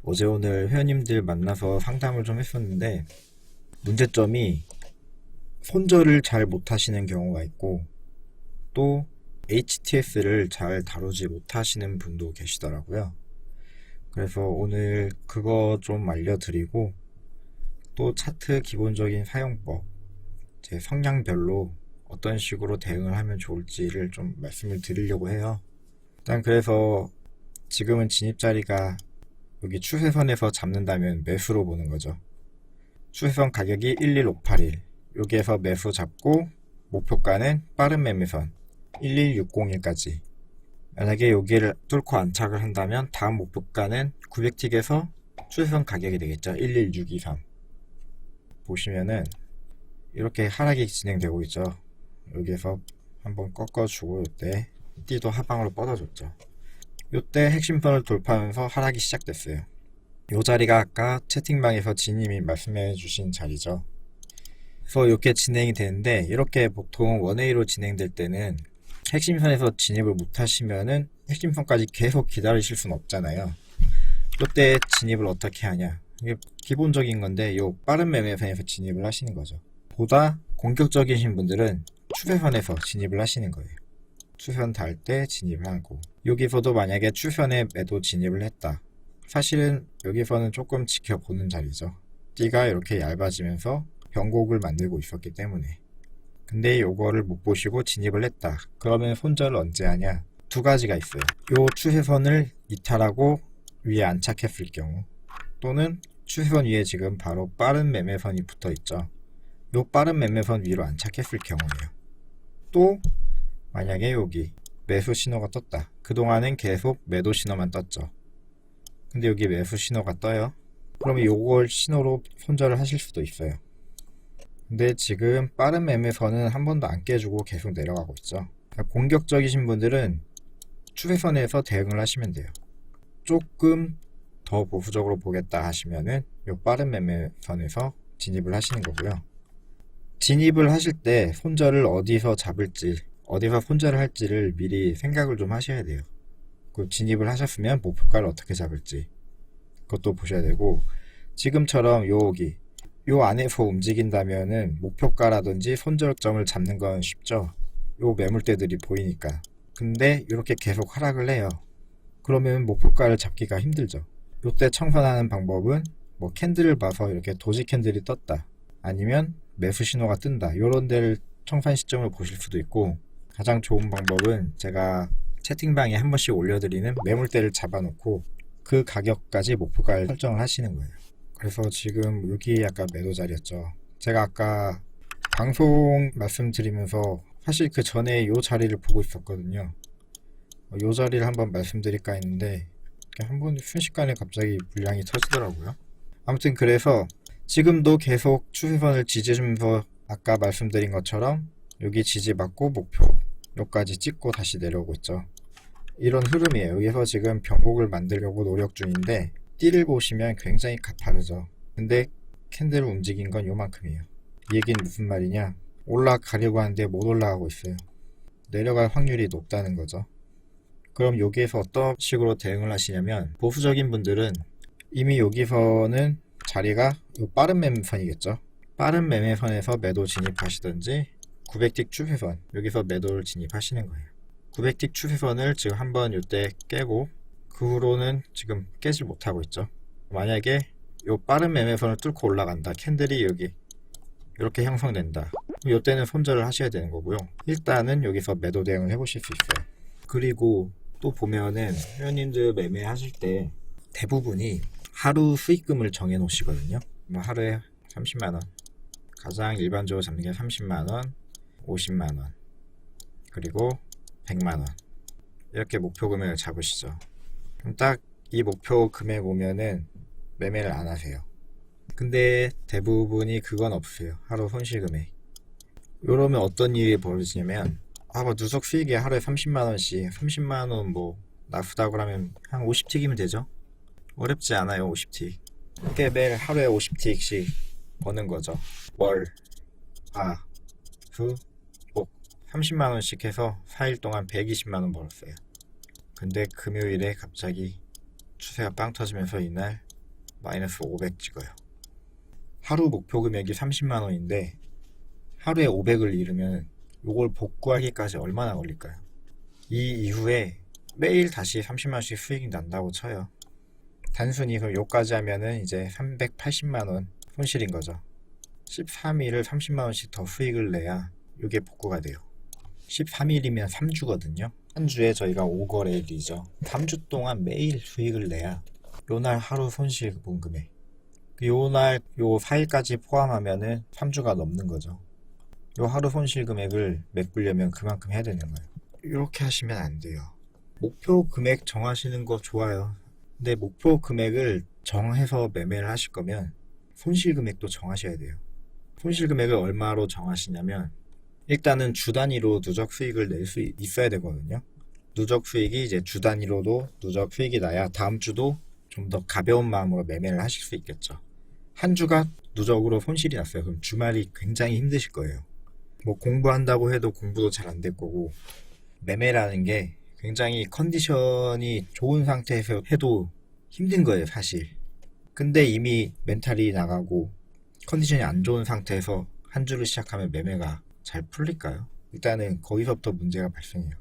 어제 오늘 회원님들 만나서 상담을 좀 했었는데 문제점이 손절을 잘 못하시는 경우가 있고 또 HTS를 잘 다루지 못하시는 분도 계시더라고요. 그래서 오늘 그거 좀 알려드리고 또 차트 기본적인 사용법, 제 성향별로 어떤 식으로 대응을 하면 좋을지를 좀 말씀을 드리려고 해요. 일단 그래서 지금은 진입자리가 여기 추세선에서 잡는다면 매수로 보는 거죠. 추세선 가격이 11581, 여기에서 매수 잡고 목표가는 빠른 매매선 11601까지. 만약에 여기를 뚫고 안착을 한다면 다음 목표가는 900틱에서 추세선 가격이 되겠죠. 11623. 보시면은 이렇게 하락이 진행되고 있죠. 여기에서 한번 꺾어주고 이때 띠도 하방으로 뻗어줬죠. 이때 핵심선을 돌파하면서 하락이 시작됐어요. 이 자리가 아까 채팅방에서 지님이 말씀해 주신 자리죠. 그래서 이렇게 진행이 되는데 이렇게 보통 원웨이로 진행될 때는 핵심선에서 진입을 못하시면은 핵심선까지 계속 기다리실 수는 없잖아요. 이때 진입을 어떻게 하냐, 이게 기본적인 건데 요 빠른 매매선에서 진입을 하시는 거죠. 보다 공격적이신 분들은 추세선에서 진입을 하시는 거예요. 추세선 닿을 때 진입을 하고, 여기서도 만약에 추세선에 매도 진입을 했다, 사실은 여기서는 조금 지켜보는 자리죠. 띠가 이렇게 얇아지면서 변곡을 만들고 있었기 때문에. 근데 요거를 못 보시고 진입을 했다, 그러면 손절을 언제 하냐, 두 가지가 있어요. 요 추세선을 이탈하고 위에 안착했을 경우, 또는 추세선 위에 지금 바로 빠른 매매선이 붙어 있죠. 요 빠른 매매선 위로 안착했을 경우에요. 또 만약에 여기 매수 신호가 떴다, 그동안은 계속 매도 신호만 떴죠. 근데 여기 매수 신호가 떠요. 그러면 요걸 신호로 손절을 하실 수도 있어요. 근데 지금 빠른 매매선은 한 번도 안 깨주고 계속 내려가고 있죠. 그러니까 공격적이신 분들은 추세선에서 대응을 하시면 돼요. 조금 더 보수적으로 보겠다 하시면은 요 빠른 매매선에서 진입을 하시는 거고요. 진입을 하실 때 손절을 어디서 잡을지, 어디서 손절을 할지를 미리 생각을 좀 하셔야 돼요. 그 진입을 하셨으면 목표가를 어떻게 잡을지 그것도 보셔야 되고, 지금처럼 여기 요 안에서 움직인다면은 목표가라든지 손절점을 잡는 건 쉽죠. 요 매물대들이 보이니까. 근데 이렇게 계속 하락을 해요. 그러면 목표가를 잡기가 힘들죠. 요때 청산하는 방법은 뭐 캔들을 봐서 이렇게 도지 캔들이 떴다, 아니면 매수 신호가 뜬다, 요런 데를 청산 시점을 보실 수도 있고, 가장 좋은 방법은 제가 채팅방에 한 번씩 올려드리는 매물대를 잡아놓고 그 가격까지 목표가를 설정을 하시는 거예요. 그래서 지금 여기 약간 매도 자리였죠. 제가 아까 방송 말씀드리면서 사실 그 전에 요 자리를 보고 있었거든요. 요 자리를 한번 말씀드릴까 했는데 한번 순식간에 갑자기 물량이 터지더라고요. 아무튼 그래서 지금도 계속 추세선을 지지해주면서 아까 말씀드린 것처럼 여기 지지받고 목표 여기까지 찍고 다시 내려오고 있죠. 이런 흐름이에요. 여기서 지금 변곡을 만들려고 노력 중인데 띠를 보시면 굉장히 가파르죠. 근데 캔들 움직인 건 요만큼이에요. 이 얘기는 무슨 말이냐, 올라가려고 하는데 못 올라가고 있어요. 내려갈 확률이 높다는 거죠. 그럼 여기에서 어떤 식으로 대응을 하시냐면, 보수적인 분들은 이미 여기서는 자리가 요 빠른 매매선이겠죠. 빠른 매매선에서 매도 진입하시든지 900틱 추세선, 여기서 매도를 진입하시는 거예요. 900틱 추세선을 지금 한번 이때 깨고 그 후로는 지금 깨지 못하고 있죠. 만약에 요 빠른 매매선을 뚫고 올라간다, 캔들이 여기 이렇게 형성된다, 그럼 이때는 손절을 하셔야 되는 거고요. 일단은 여기서 매도 대응을 해보실 수 있어요. 그리고 또 보면은 회원님들 매매하실 때 대부분이 하루 수익금을 정해 놓으시거든요. 뭐 하루에 30만원, 가장 일반적으로 잡는 게 30만원, 50만원, 그리고 100만원, 이렇게 목표 금액을 잡으시죠. 그럼 딱 이 목표 금액 오면은 매매를 안 하세요. 근데 대부분이 그건 없어요. 하루 손실 금액. 이러면 어떤 일이 벌어지냐면, 뭐 누적 수익이 하루에 30만원씩, 30만원 뭐 나쁘다고 하면 한 50틱이면 되죠. 어렵지 않아요. 50틱. 이렇게 매일 하루에 50틱씩 버는 거죠. 월, 화, 수, 목 30만원씩 해서 4일 동안 120만원 벌었어요. 근데 금요일에 갑자기 추세가 빵 터지면서 이날 마이너스 500 찍어요. 하루 목표 금액이 30만원인데 하루에 500을 잃으면 이걸 복구하기까지 얼마나 걸릴까요? 이 이후에 매일 다시 30만원씩 수익이 난다고 쳐요. 단순히 그럼 요까지 하면은 이제 380만원 손실인 거죠. 13일을 30만원씩 더 수익을 내야 이게 복구가 돼요. 13일이면 3주거든요. 한 주에 저희가 5거래일이죠. 3주 동안 매일 수익을 내야 요날 하루 손실 본 금액, 요날 요 4일까지 포함하면은 3주가 넘는 거죠. 요 하루 손실 금액을 메꾸려면 그만큼 해야 되는 거예요. 이렇게 하시면 안 돼요. 목표 금액 정하시는 거 좋아요. 근데 목표 금액을 정해서 매매를 하실 거면 손실 금액도 정하셔야 돼요. 손실 금액을 얼마로 정하시냐면 일단은 주 단위로 누적 수익을 낼 수 있어야 되거든요. 누적 수익이 이제 주 단위로도 누적 수익이 나야 다음 주도 좀 더 가벼운 마음으로 매매를 하실 수 있겠죠. 한 주가 누적으로 손실이 났어요. 그럼 주말이 굉장히 힘드실 거예요. 뭐 공부한다고 해도 공부도 잘 안 될 거고, 매매라는 게 굉장히 컨디션이 좋은 상태에서 해도 힘든 거예요, 사실. 근데 이미 멘탈이 나가고 컨디션이 안 좋은 상태에서 한 주를 시작하면 매매가 잘 풀릴까요? 일단은 거기서부터 문제가 발생해요.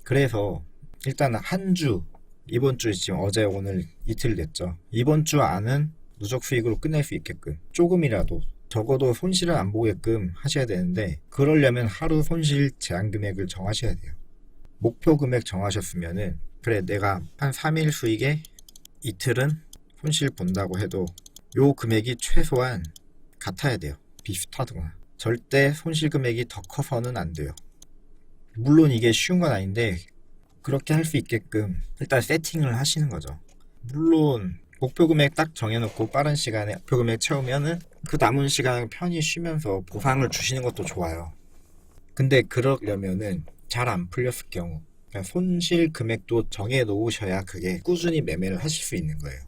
그래서 일단 한 주, 이번 주 지금 어제 오늘 이틀 됐죠. 이번 주 안은 누적 수익으로 끝낼 수 있게끔 조금이라도 적어도 손실을 안 보게끔 하셔야 되는데, 그러려면 하루 손실 제한 금액을 정하셔야 돼요. 목표 금액 정하셨으면은 그래 내가 한 3일 수익에 이틀은 손실 본다고 해도 요 금액이 최소한 같아야 돼요. 비슷하거나. 절대 손실 금액이 더 커서는 안 돼요. 물론 이게 쉬운 건 아닌데 그렇게 할 수 있게끔 일단 세팅을 하시는 거죠. 물론 목표 금액 딱 정해놓고 빠른 시간에 목표 금액 채우면은 그 남은 시간 편히 쉬면서 보상을 주시는 것도 좋아요. 근데 그러려면은 잘 안 풀렸을 경우 그냥 손실 금액도 정해 놓으셔야 그게 꾸준히 매매를 하실 수 있는 거예요.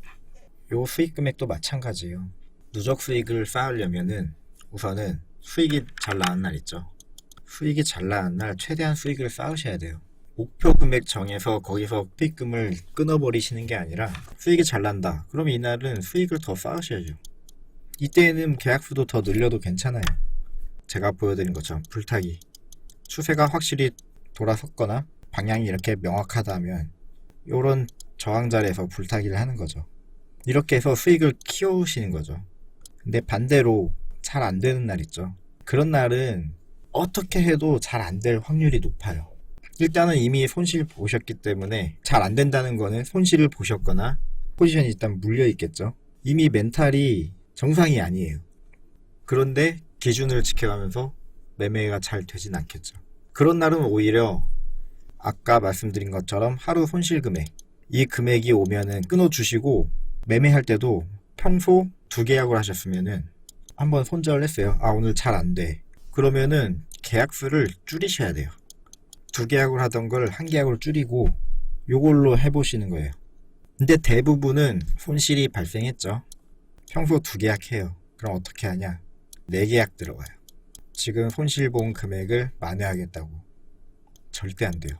요 수익 금액도 마찬가지예요. 누적 수익을 쌓으려면은 우선은 수익이 잘 나는 날 있죠. 수익이 잘 나는 날 최대한 수익을 쌓으셔야 돼요. 목표 금액 정해서 거기서 수익금을 끊어버리시는 게 아니라 수익이 잘 난다. 그럼 이날은 수익을 더 쌓으셔야죠. 이때는 계약수도 더 늘려도 괜찮아요. 제가 보여드린 것처럼 불타기. 추세가 확실히 돌아섰거나 방향이 이렇게 명확하다면 이런 저항 자리에서 불타기를 하는 거죠. 이렇게 해서 수익을 키워오시는 거죠. 근데 반대로 잘 안 되는 날 있죠. 그런 날은 어떻게 해도 잘 안 될 확률이 높아요. 일단은 이미 손실 보셨기 때문에 잘 안 된다는 거는 손실을 보셨거나 포지션이 일단 물려 있겠죠. 이미 멘탈이 정상이 아니에요. 그런데 기준을 지켜가면서 매매가 잘 되진 않겠죠. 그런 날은 오히려 아까 말씀드린 것처럼 하루 손실 금액, 이 금액이 오면은 끊어주시고 매매할 때도 평소 2계약을 하셨으면은 한번 손절을 했어요. 아 오늘 잘 안 돼. 그러면은 계약수를 줄이셔야 돼요. 2계약을 하던 걸 1계약으로 줄이고 요걸로 해보시는 거예요. 근데 대부분은 손실이 발생했죠. 평소 2계약 해요. 그럼 어떻게 하냐? 4계약 들어가요. 지금 손실 본 금액을 만회하겠다고. 절대 안 돼요.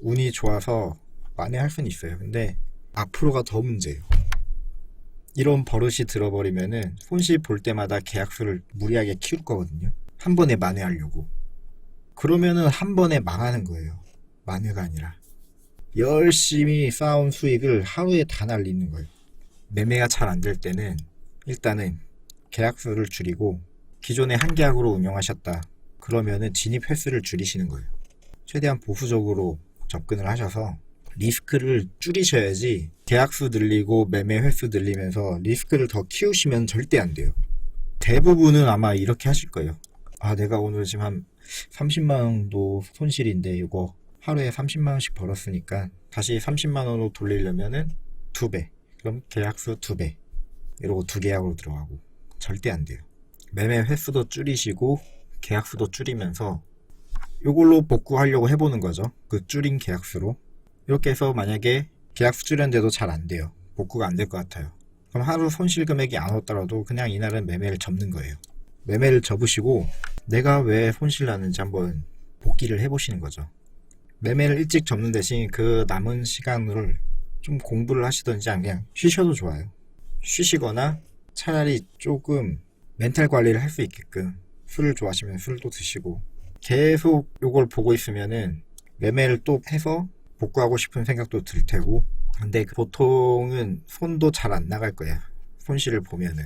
운이 좋아서 만회할 수는 있어요. 근데 앞으로가 더 문제예요. 이런 버릇이 들어버리면은 손실 볼 때마다 계약수를 무리하게 키울 거거든요. 한 번에 만회하려고. 그러면은 한 번에 망하는 거예요. 만회가 아니라 열심히 쌓아온 수익을 하루에 다 날리는 거예요. 매매가 잘 안 될 때는 일단은 계약수를 줄이고 기존에 1계약으로 운영하셨다. 그러면은 진입 횟수를 줄이시는 거예요. 최대한 보수적으로 접근을 하셔서 리스크를 줄이셔야지, 계약수 늘리고 매매 횟수 늘리면서 리스크를 더 키우시면 절대 안 돼요. 대부분은 아마 이렇게 하실 거예요. 아 내가 오늘 지금 한 30만원도 손실인데 이거 하루에 30만원씩 벌었으니까 다시 30만원으로 돌리려면은 2배, 그럼 계약수 2배 이러고 2계약으로 들어가고. 절대 안 돼요. 매매 횟수도 줄이시고 계약수도 줄이면서 이걸로 복구하려고 해보는 거죠. 그 줄인 계약수로. 이렇게 해서 만약에 계약수 줄였는데도 잘 안 돼요. 복구가 안 될 것 같아요. 그럼 하루 손실 금액이 안 왔더라도 그냥 이날은 매매를 접는 거예요. 매매를 접으시고 내가 왜 손실 나는지 한번 복기를 해보시는 거죠. 매매를 일찍 접는 대신 그 남은 시간을 좀 공부를 하시던지 그냥 쉬셔도 좋아요. 쉬시거나 차라리 조금 멘탈 관리를 할 수 있게끔 술을 좋아하시면 술도 드시고 계속 요걸 보고 있으면은 매매를 또 해서 복구하고 싶은 생각도 들 테고 근데 보통은 손도 잘 안 나갈 거야. 손실을 보면은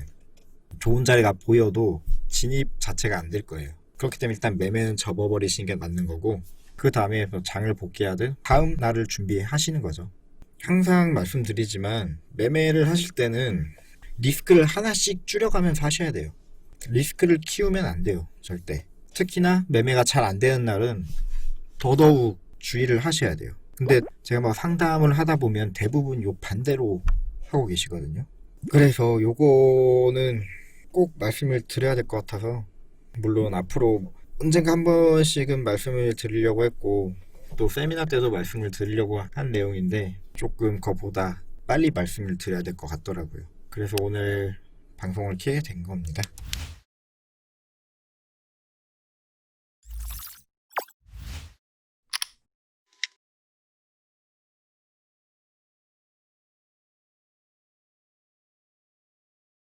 좋은 자리가 보여도 진입 자체가 안 될 거예요. 그렇기 때문에 일단 매매는 접어버리시는 게 맞는 거고 그 다음에 장을 복귀하든 다음 날을 준비하시는 거죠. 항상 말씀드리지만 매매를 하실 때는 리스크를 하나씩 줄여가면서 하셔야 돼요. 리스크를 키우면 안 돼요. 절대. 특히나 매매가 잘 안 되는 날은 더더욱 주의를 하셔야 돼요. 근데 제가 막 상담을 하다 보면 대부분 요 반대로 하고 계시거든요. 그래서 요거는 꼭 말씀을 드려야 될 것 같아서 물론 앞으로 언젠가 한 번씩은 말씀을 드리려고 했고 또 세미나 때도 말씀을 드리려고 한 내용인데 조금 그거보다 빨리 말씀을 드려야 될 것 같더라고요. 그래서 오늘 방송을 켜게 된 겁니다.